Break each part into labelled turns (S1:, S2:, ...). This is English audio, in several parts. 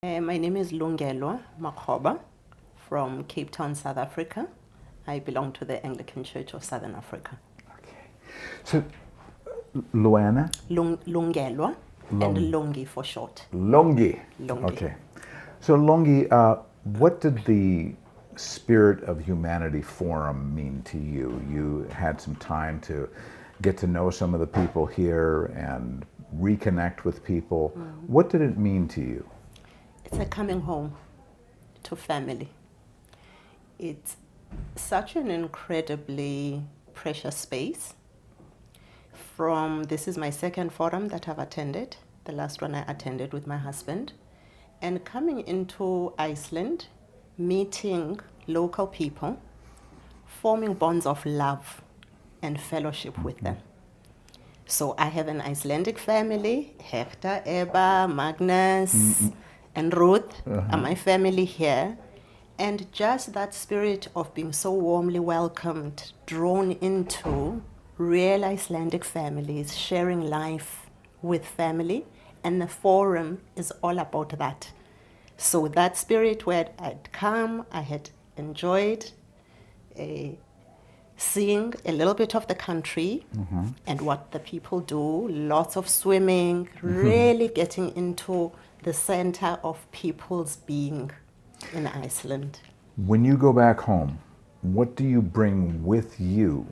S1: My name is Lungi Makgoba from Cape Town, South Africa. I belong to the Anglican Church of Southern Africa.
S2: Okay. So, Luana?
S1: Lungelwa and Lungi for short.
S2: Lungi.
S1: Lungi.
S2: Okay. So, Lungi, what did the Spirit of Humanity Forum mean to you? You had some time to get to know some of the people here and reconnect with people. What did it mean to you?
S1: It's a coming home to family. It's such an incredibly precious space. This is my second forum that I've attended. The last one I attended with my husband. And coming into Iceland, meeting local people, forming bonds of love and fellowship with them. So I have an Icelandic family, Herta, Eba, Magnus, and Ruth are my family here. And just that spirit of being so warmly welcomed, drawn into real Icelandic families, sharing life with family, and the forum is all about that. So that spirit where I'd come, I had enjoyed seeing a little bit of the country and what the people do, lots of swimming, really getting into the center of people's being in Iceland.
S2: When you go back home, what do you bring with you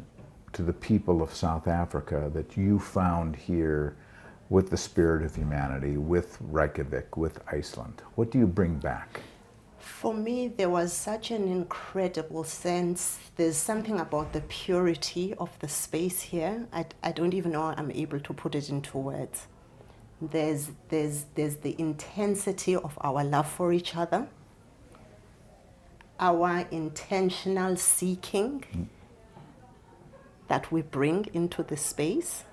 S2: to the people of South Africa that you found here with the Spirit of Humanity, with Reykjavik, with Iceland? What do you bring back?
S1: For me, there was such an incredible sense. There's something about the purity of the space here. I don't even know I'm able to put it into words. There's the intensity of our love for each other, our intentional seeking that we bring into the space,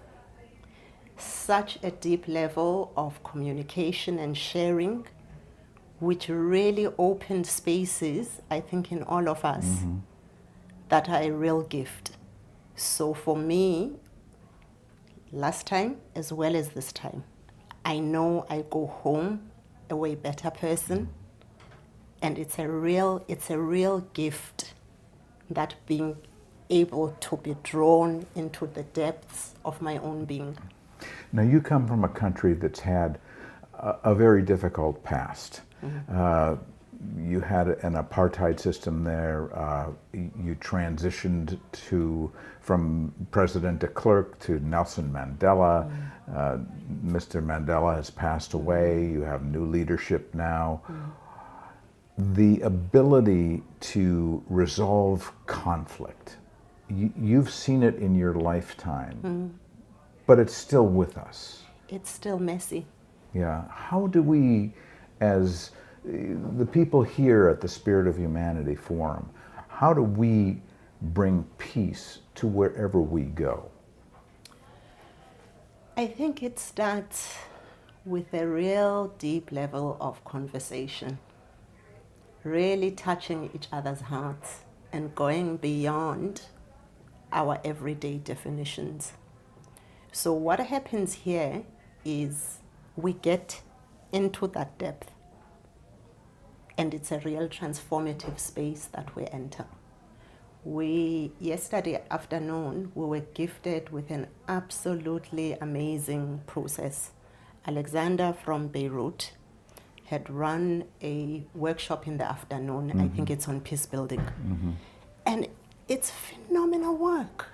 S1: such a deep level of communication and sharing, which really opened spaces, I think, in all of us that are a real gift. So for me, last time as well as this time, I know I go home a way better person, and it's a real gift, that being able to be drawn into the depths of my own being.
S2: Now, you come from a country that's had a very difficult past. You had an apartheid system there. You transitioned from President de Klerk to Nelson Mandela. Mr. Mandela has passed away. You have new leadership now. The ability to resolve conflict, you've seen it in your lifetime, but it's still with us.
S1: It's still messy.
S2: Yeah. How do we, as the people here at the Spirit of Humanity Forum, how do we bring peace to wherever we go?
S1: I think it starts with a real deep level of conversation, really touching each other's hearts and going beyond our everyday definitions. So what happens here is we get into that depth, and it's a real transformative space that we enter. Yesterday afternoon, we were gifted with an absolutely amazing process. Alexander from Beirut had run a workshop in the afternoon. I think it's on peace building. And it's phenomenal work.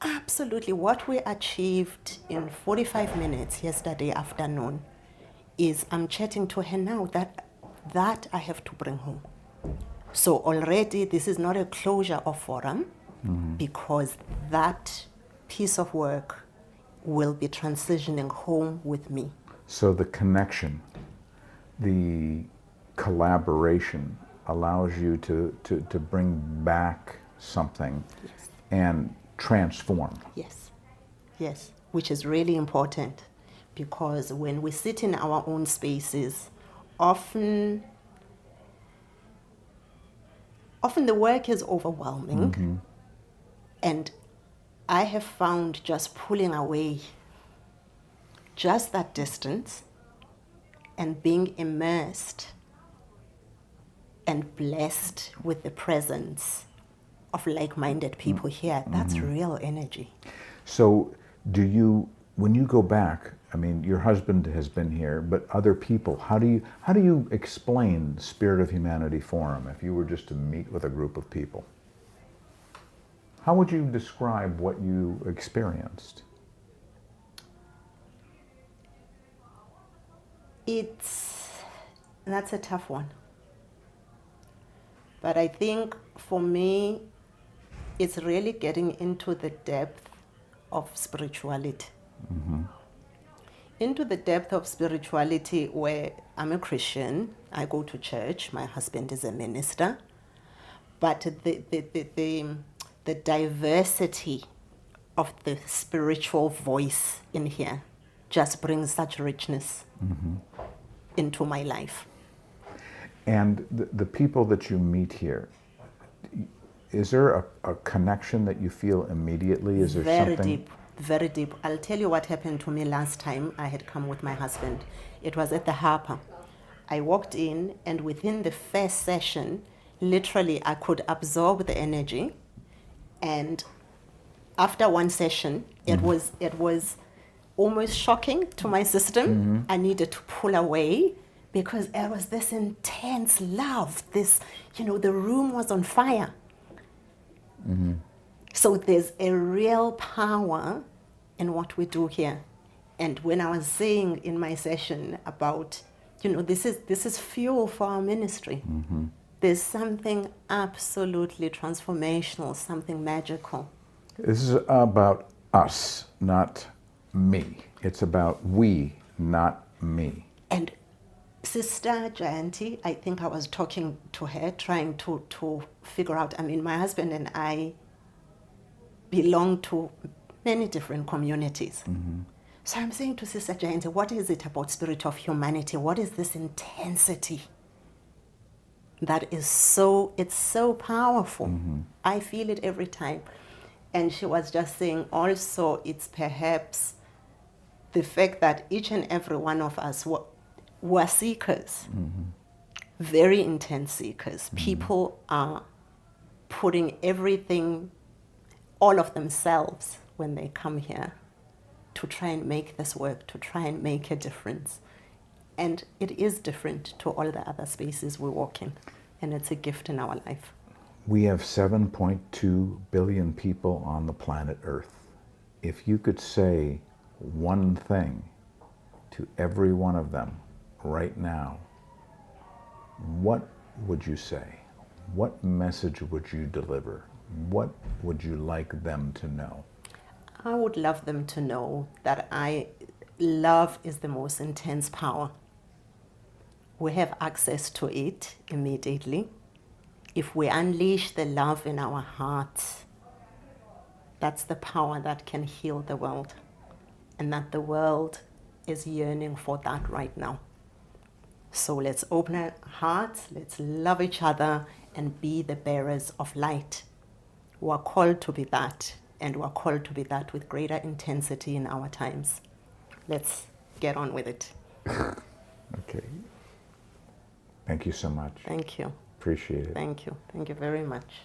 S1: Absolutely. What we achieved in 45 minutes yesterday afternoon is I'm chatting to her now that I have to bring home. So already this is not a closure of forum, because that piece of work will be transitioning home with me.
S2: So the connection, the collaboration allows you to bring back something and transform.
S1: Yes, which is really important, because when we sit in our own spaces, often the work is overwhelming, and I have found just pulling away just that distance and being immersed and blessed with the presence of like-minded people here, that's real energy.
S2: So when you go back, I mean, your husband has been here, but other people, how do you explain Spirit of Humanity Forum if you were just to meet with a group of people? How would you describe what you experienced?
S1: That's a tough one. But I think for me, it's really getting into the depth of spirituality. Into the depth of spirituality where I'm a Christian, I go to church, my husband is a minister, but the diversity of the spiritual voice in here just brings such richness into my life.
S2: And the people that you meet here, is there a connection that you feel immediately? Is there
S1: Very
S2: something?
S1: deep, very deep. I'll tell you what happened to me last time I had come with my husband. It was at the Harper. I walked in, and within the first session, literally I could absorb the energy. And after one session, it was almost shocking to my system. I needed to pull away because there was this intense love. The room was on fire. So there's a real power in what we do here. And when I was saying in my session about, this is fuel for our ministry. There's something absolutely transformational, something magical.
S2: This is about us, not me. It's about we, not me.
S1: And Sister Jayanti, I think I was talking to her, trying to figure out, my husband and I belong to many different communities. So I'm saying to Sister Jayanti, what is it about Spirit of Humanity? What is this intensity that is it's so powerful? I feel it every time. And she was just saying also it's perhaps the fact that each and every one of us were seekers, very intense seekers. People are putting everything, all of themselves, when they come here to try and make this work, to try and make a difference. And it is different to all the other spaces we walk in, and it's a gift in our life.
S2: We have 7.2 billion people on the planet Earth. If you could say one thing to every one of them right now, what would you say? What message would you deliver? What would you like them to know?
S1: I would love them to know that love is the most intense power. We have access to it immediately. If we unleash the love in our hearts, that's the power that can heal the world, and that the world is yearning for that right now. So let's open our hearts, let's love each other, and be the bearers of light. We are called to be that, and we are called to be that with greater intensity in our times. Let's get on with it.
S2: Okay. Thank you so much.
S1: Thank you.
S2: Appreciate it.
S1: Thank you. Thank you very much.